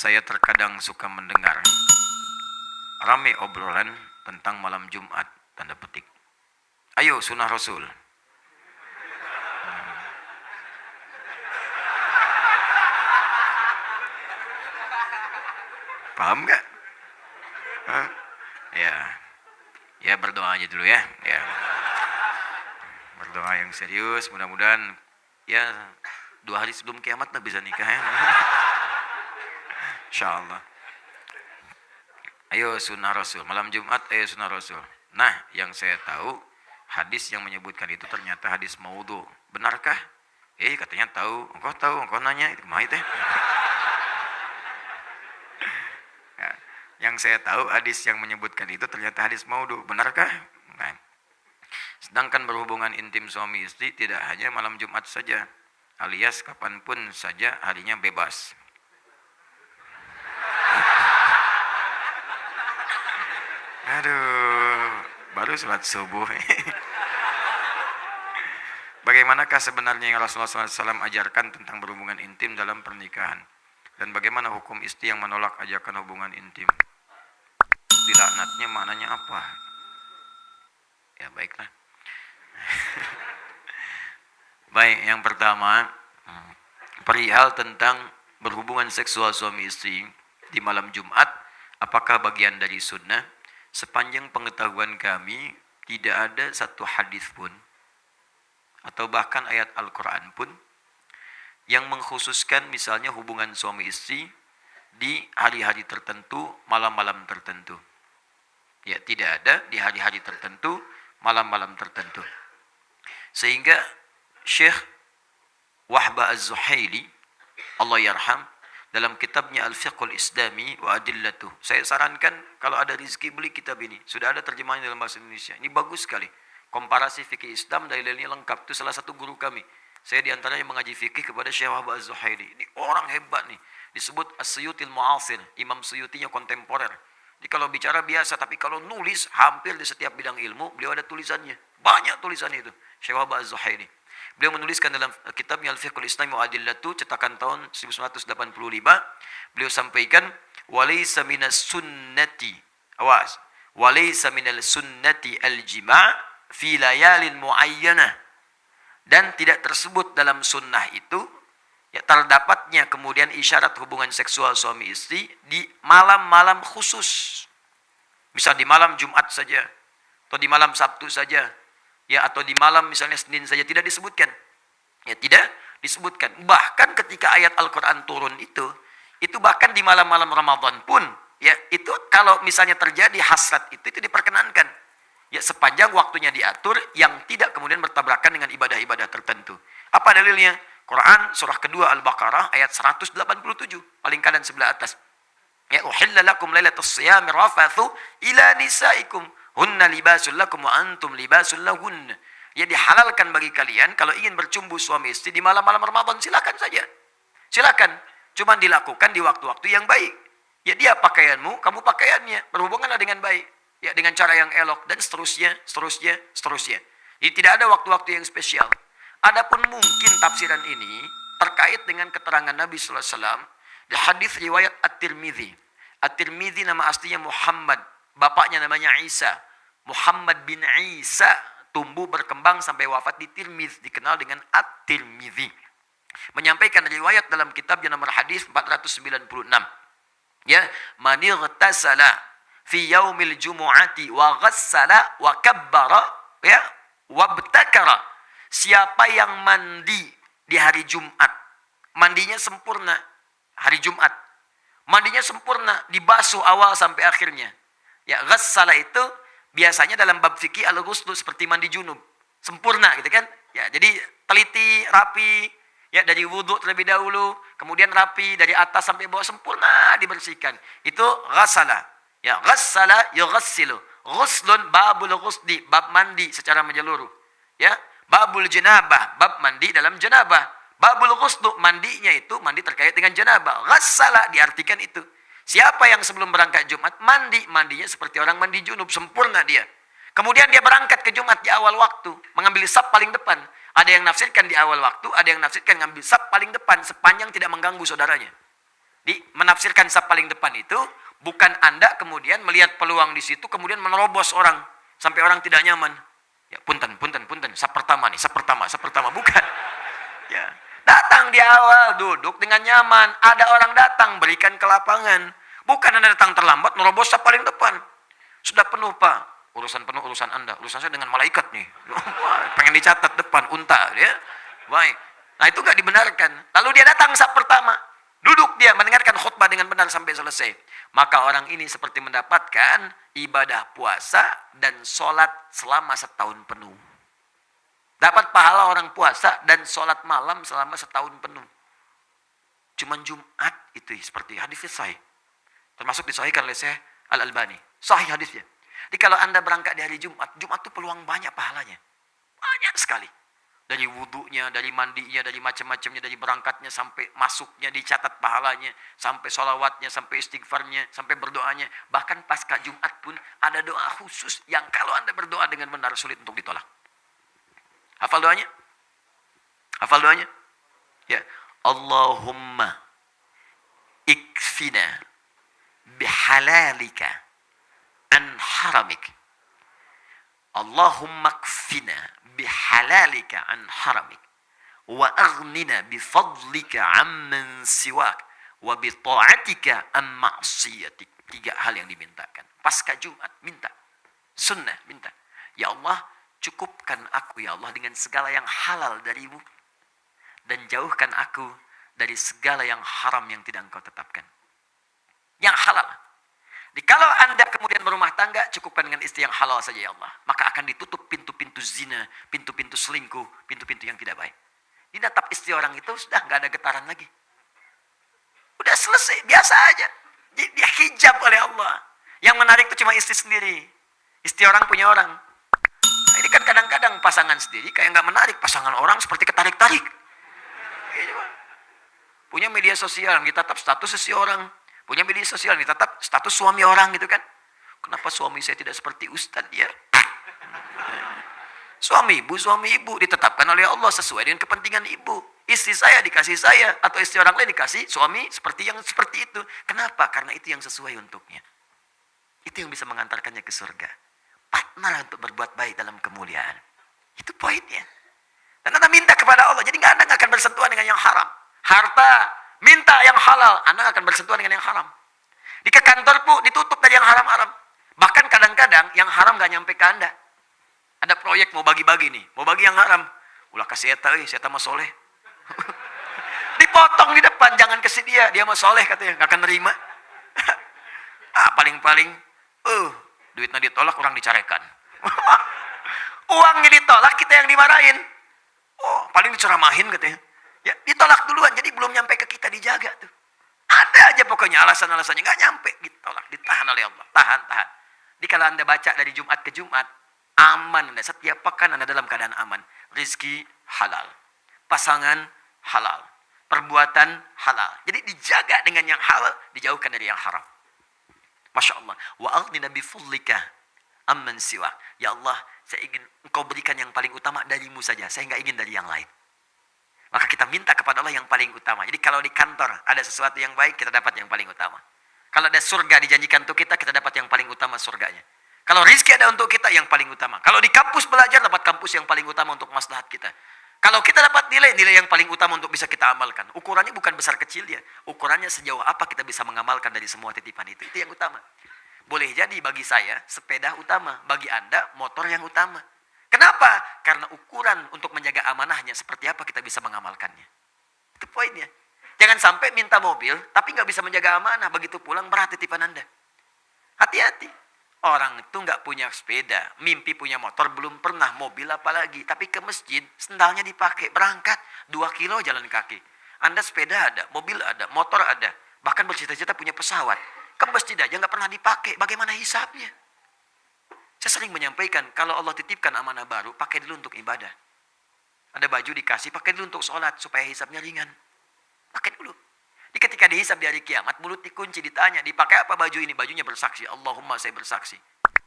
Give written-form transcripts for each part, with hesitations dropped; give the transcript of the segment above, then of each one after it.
Saya terkadang suka mendengar rame obrolan tentang malam Jumat, tanda petik. Ayo sunnah Rasul. Paham gak? Hah? Ya berdoa aja dulu ya. Berdoa yang serius, mudah-mudahan ya 2 hari sebelum kiamat bisa nikah ya. Insyaallah. Ayo sunnah Rasul, malam Jumat ayo sunnah Rasul. Nah, yang saya tahu hadis yang menyebutkan itu ternyata hadis maudhu. Benarkah? Katanya tahu, engkau nanya itu mah teh. Ya, yang saya tahu hadis yang menyebutkan itu ternyata hadis maudhu. Benarkah? Nah, sedangkan berhubungan intim suami istri tidak hanya malam Jumat saja, alias kapanpun saja harinya bebas. Aduh, baru sholat subuh. Bagaimanakah sebenarnya yang Rasulullah SAW ajarkan tentang berhubungan intim dalam pernikahan? Dan bagaimana hukum istri yang menolak ajakan hubungan intim? Dilaknatnya maknanya apa? Ya baiklah. Baik, yang pertama, perihal tentang berhubungan seksual suami istri di malam Jumat, apakah bagian dari sunnah? Sepanjang pengetahuan kami, tidak ada satu hadis pun, atau bahkan ayat Al-Quran pun, yang mengkhususkan misalnya hubungan suami istri di hari-hari tertentu, malam-malam tertentu. Ya, tidak ada di hari-hari tertentu, malam-malam tertentu. Sehingga Syekh Wahbah Az-Zuhaili, Allah yarham, dalam kitabnya Al-Fiqhul Islami wa Adillatuh, saya sarankan kalau ada rezeki beli kitab ini. Sudah ada terjemahannya dalam bahasa Indonesia. Ini bagus sekali. Komparasi fikih Islam, dalilnya lengkap. Itu salah satu guru kami. Saya diantaranya mengaji fikih kepada Syekh Wahbah Az-Zuhaili. Ini orang hebat nih. Disebut As-Suyutil Mu'asir. Imam Suyutinya kontemporer. Jadi kalau bicara biasa, tapi kalau nulis hampir di setiap bidang ilmu, beliau ada tulisannya. Banyak tulisannya itu. Syekh Wahbah Az-Zuhaili. Beliau menuliskan dalam kitabnya Al-Fiqhul Islami wa Adillatuh, cetakan tahun 1985. Beliau sampaikan, walaysa minas sunnati, awas, walaysa minal sunnati al-jima' fi layalin muayyanah. Dan tidak tersebut dalam sunnah itu, ya terdapatnya kemudian isyarat hubungan seksual suami istri di malam-malam khusus. Misal di malam Jumat saja, atau di malam Sabtu saja, ya atau di malam misalnya Senin saja, tidak disebutkan. Ya tidak disebutkan. Bahkan ketika ayat Al-Quran turun itu bahkan di malam-malam Ramadan pun, ya itu kalau misalnya terjadi hasrat itu diperkenankan. Ya sepanjang waktunya diatur yang tidak kemudian bertabrakan dengan ibadah-ibadah tertentu. Apa dalilnya? Quran surah kedua Al-Baqarah ayat 187, paling kanan sebelah atas. Ya uhilla lakum lailatus siyami rafathu ila nisaikum hunna libasul lakum wa antum libasul lahunna. Ya dihalalkan bagi kalian kalau ingin bercumbu suami istri di malam-malam Ramadan, silakan saja. Silakan. Cuma dilakukan di waktu-waktu yang baik. Ya dia pakaianmu, kamu pakaiannya. Berhubunganlah dengan baik. Ya dengan cara yang elok dan seterusnya. Jadi tidak ada waktu-waktu yang spesial. Adapun mungkin tafsiran ini terkait dengan keterangan Nabi sallallahu alaihi wasallam di hadis riwayat At-Tirmidzi. At-Tirmidzi nama aslinya Muhammad, bapaknya namanya Isa. Muhammad bin Isa tumbuh berkembang sampai wafat di Tirmidz, dikenal dengan At-Tirmidzi. Menyampaikan riwayat dalam kitabnya nomor hadis 496. Ya, man ightasala fi yaumil jumu'ati wa ghassala wa kabbara ya wabtakara. Siapa yang mandi di hari Jumat, mandinya sempurna hari Jumat. Mandinya sempurna, dibasuh awal sampai akhirnya. Ya, ghassala itu biasanya dalam bab fikih al-ghusl seperti mandi junub, sempurna gitu kan? Ya, jadi teliti, rapi, ya dari wudhu terlebih dahulu, kemudian rapi dari atas sampai bawah sempurna dibersihkan. Itu ghassala. Ya, ghassala yughassilu. Ghuslun babul ghusli, bab mandi secara menyeluruh. Ya, babul janabah, bab mandi dalam janabah. Babul ghuslu, mandinya itu mandi terkait dengan janabah. Ghassala diartikan itu. Siapa yang sebelum berangkat Jumat mandinya seperti orang mandi junub, sempurna dia. Kemudian dia berangkat ke Jumat di awal waktu, mengambil saf paling depan. Ada yang nafsirkan di awal waktu, ada yang nafsirkan ngambil saf paling depan sepanjang tidak mengganggu saudaranya. Di menafsirkan saf paling depan itu bukan Anda kemudian melihat peluang di situ kemudian menerobos orang sampai orang tidak nyaman. Ya, punten, saf pertama nih, saf pertama, bukan. Ya, datang di awal, duduk dengan nyaman. Ada orang datang, berikan ke lapangan. Bukan Anda datang terlambat, nerobos saf paling depan. Sudah penuh, Pak. Urusan penuh, urusan Anda. Urusan saya dengan malaikat nih. Pengen dicatat depan, unta. Ya. Baik. Nah, itu nggak dibenarkan. Lalu dia datang saf pertama. Duduk dia, mendengarkan khutbah dengan benar sampai selesai. Maka orang ini seperti mendapatkan ibadah puasa dan sholat selama setahun penuh. Dapat pahala orang puasa dan sholat malam selama setahun penuh. Cuman Jumat itu seperti hadisnya sahih. Termasuk disahihkan oleh Syekh Al-Albani. Sahih hadisnya. Jadi kalau Anda berangkat di hari Jumat, Jumat itu peluang banyak pahalanya. Banyak sekali. Dari wudhunya, dari mandinya, dari macam-macamnya, dari berangkatnya sampai masuknya dicatat pahalanya, sampai sholawatnya, sampai istighfarnya, sampai berdoanya. Bahkan pasca Jumat pun ada doa khusus yang kalau Anda berdoa dengan benar sulit untuk ditolak. Hafal doanya? Hafal doanya? Ya. Allahumma ikfina bihalalika an haramik. Allahumma kfina bihalalika an haramik wa aghnina bifadlika amman siwak wa bita'atika an ma'siyatik. 3 hal yang dimintakan. Pasca Jumat minta. Sunnah minta. Ya Allah, cukupkan aku ya Allah dengan segala yang halal darimu dan jauhkan aku dari segala yang haram yang tidak engkau tetapkan. Yang halal. Jadi kalau Anda kemudian berumah tangga, cukupkan dengan istri yang halal saja ya Allah. Maka akan ditutup pintu-pintu zina, pintu-pintu selingkuh, pintu-pintu yang tidak baik. Dinatap istri orang itu sudah nggak ada getaran lagi. Udah selesai, biasa aja. Dia hijab oleh Allah. Yang menarik itu cuma istri sendiri. Istri orang punya orang. Nah, ini kan kadang-kadang pasangan sendiri kayak nggak menarik. Pasangan orang seperti ketarik-tarik. Punya media sosial, ditatap status seseorang. Punya media sosial, ditatap status suami orang gitu kan. Kenapa suami saya tidak seperti Ustadz ya? Suami ibu ditetapkan oleh Allah sesuai dengan kepentingan ibu. Istri saya dikasih saya, atau istri orang lain dikasih suami seperti yang seperti itu. Kenapa? Karena itu yang sesuai untuknya. Itu yang bisa mengantarkannya ke surga. Partner untuk berbuat baik dalam kemuliaan. Itu poinnya. Dan Anda minta kepada Allah. Jadi Anda nggak akan bersentuhan dengan yang haram. Harta, minta yang halal. Anda akan bersentuhan dengan yang haram. Di ke kantor pun ditutup dari yang haram-haram. Bahkan kadang-kadang yang haram nggak nyampe ke Anda. Ada proyek mau bagi-bagi nih. Mau bagi yang haram. Ulah kasih saya mah soleh. Dipotong di depan. Jangan kasih dia. Dia mah soleh katanya. Nggak akan nerima. Paling-paling. Duitnya ditolak, orang dicarekan. Uangnya ditolak, kita yang dimarahin. Paling diceramahin katanya. Ya, ditolak duluan, jadi belum nyampe ke kita, dijaga tuh. Ada aja pokoknya alasan-alasannya, nggak nyampe, ditolak, ditahan oleh Allah. Tahan. Jadi kalau Anda baca dari Jumat ke Jumat, aman Anda. Setiap pekan Anda dalam keadaan aman. Rizki halal. Pasangan halal. Perbuatan halal. Jadi dijaga dengan yang halal, dijauhkan dari yang haram. Masya Allah. Wa aghnina bifadlika amman siwa. Ya Allah, saya ingin engkau berikan yang paling utama darimu saja. Saya nggak ingin dari yang lain. Maka kita minta kepada Allah yang paling utama. Jadi kalau di kantor ada sesuatu yang baik, kita dapat yang paling utama. Kalau ada surga dijanjikan untuk kita dapat yang paling utama surganya. Kalau rizki ada untuk kita, yang paling utama. Kalau di kampus belajar, dapat kampus yang paling utama untuk maslahat kita. Kalau kita dapat nilai yang paling utama untuk bisa kita amalkan. Ukurannya bukan besar kecil ya. Ukurannya sejauh apa kita bisa mengamalkan dari semua titipan itu. Itu yang utama. Boleh jadi bagi saya, sepeda utama. Bagi Anda, motor yang utama. Kenapa? Karena ukuran untuk menjaga amanahnya seperti apa kita bisa mengamalkannya. Itu poinnya. Jangan sampai minta mobil, tapi nggak bisa menjaga amanah. Begitu pulang berat titipan Anda. Hati-hati. Orang itu nggak punya sepeda, mimpi punya motor, belum pernah mobil apalagi. Tapi ke masjid, sendalnya dipakai, berangkat 2 kilo jalan kaki. Anda sepeda ada, mobil ada, motor ada. Bahkan bercita-cita punya pesawat. Ke masjid aja nggak pernah dipakai, bagaimana hisapnya? Saya sering menyampaikan, kalau Allah titipkan amanah baru, pakai dulu untuk ibadah. Ada baju dikasih, pakai dulu untuk sholat, supaya hisapnya ringan. Pakai dulu. Jadi ketika dihisap di hari kiamat, mulut dikunci, ditanya, dipakai apa baju ini? Bajunya bersaksi, Allahumma saya bersaksi.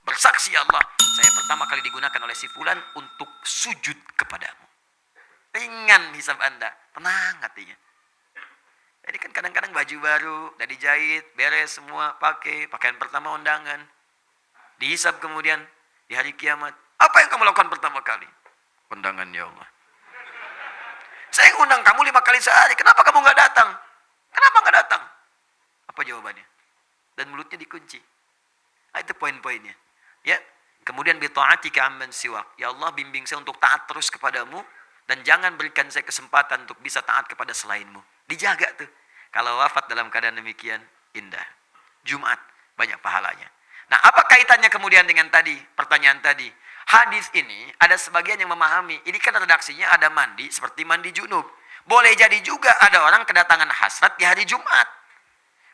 Bersaksi Allah, saya pertama kali digunakan oleh si fulan untuk sujud kepadamu. Ringan hisap Anda, tenang hatinya. Jadi kan kadang-kadang baju baru, udah dijahit, beres semua, pakai, pakaian pertama undangan. Dihisab kemudian di hari kiamat. Apa yang kamu lakukan pertama kali? Undangan ya Allah. Saya ngundang kamu 5 kali sehari, kenapa kamu nggak datang? Kenapa nggak datang? Apa jawabannya? Dan mulutnya dikunci. Nah, itu poin-poinnya. Ya, kemudian bita'atika amman siwak. Ya Allah, bimbing saya untuk taat terus kepadamu dan jangan berikan saya kesempatan untuk bisa taat kepada selainmu. Dijaga tuh. Kalau wafat dalam keadaan demikian, indah. Jumat, banyak pahalanya. Nah, apa kaitannya kemudian dengan tadi, pertanyaan tadi? Hadis ini ada sebagian yang memahami, ini kan redaksinya ada mandi seperti mandi junub. Boleh jadi juga ada orang kedatangan hasrat di hari Jumat.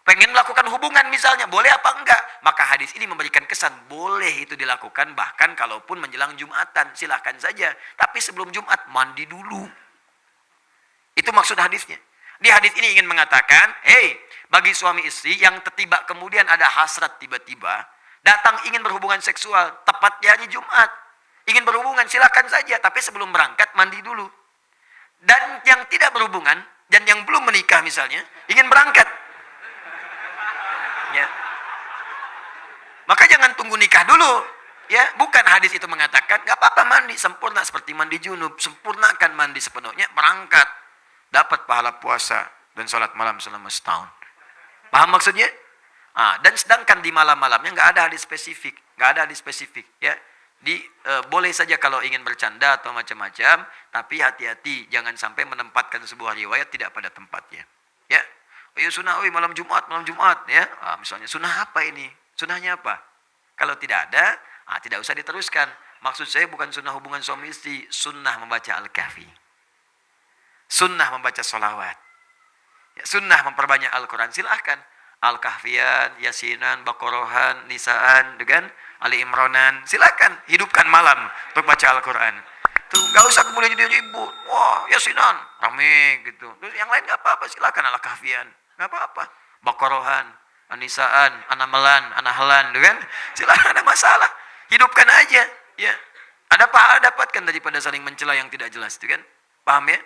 Pengen melakukan hubungan misalnya, boleh apa enggak? Maka hadis ini memberikan kesan, boleh itu dilakukan bahkan kalaupun menjelang Jumatan, silahkan saja. Tapi sebelum Jumat, mandi dulu. Itu maksud hadisnya. Di hadis ini ingin mengatakan, hey, bagi suami istri yang tiba kemudian ada hasrat tiba-tiba, datang ingin berhubungan seksual, tepat di hari Jumat. Ingin berhubungan, silakan saja. Tapi sebelum berangkat, mandi dulu. Dan yang tidak berhubungan, dan yang belum menikah misalnya, ingin berangkat. Ya. Maka jangan tunggu nikah dulu. Ya, bukan hadis itu mengatakan, gak apa-apa mandi, sempurna seperti mandi junub. Sempurnakan mandi sepenuhnya, berangkat. Dapat pahala puasa dan sholat malam selama setahun. Paham maksudnya? Dan sedangkan di malam-malamnya nggak ada hadis spesifik, ya. Boleh saja kalau ingin bercanda atau macam-macam, tapi hati-hati jangan sampai menempatkan sebuah riwayat tidak pada tempatnya. Ya, sunnah, malam Jumat, ya. Misalnya sunnah apa ini? Sunnahnya apa? Kalau tidak ada, tidak usah diteruskan. Maksud saya bukan sunnah hubungan suami istri, sunnah membaca Al-Kahfi, sunnah membaca sholawat, ya, sunnah memperbanyak Al-Quran. Silahkan. Al-Kahfian, Yasinan, Baqarahan, Nisaan, dengan Ali Imranan. Silakan hidupkan malam untuk baca Al-Quran. Tuh, gak usah kemudian jadi ribut. Wah, Yasinan, rame gitu. Terus yang lain gak apa-apa, silakan Al-Kahfian. Gak apa-apa. Baqarahan, Nisaan, Anamalan, Anahlan, kan? Silakan, ada masalah. Hidupkan aja, ya. Ada pahala dapatkan daripada saling mencela yang tidak jelas, kan? Paham ya?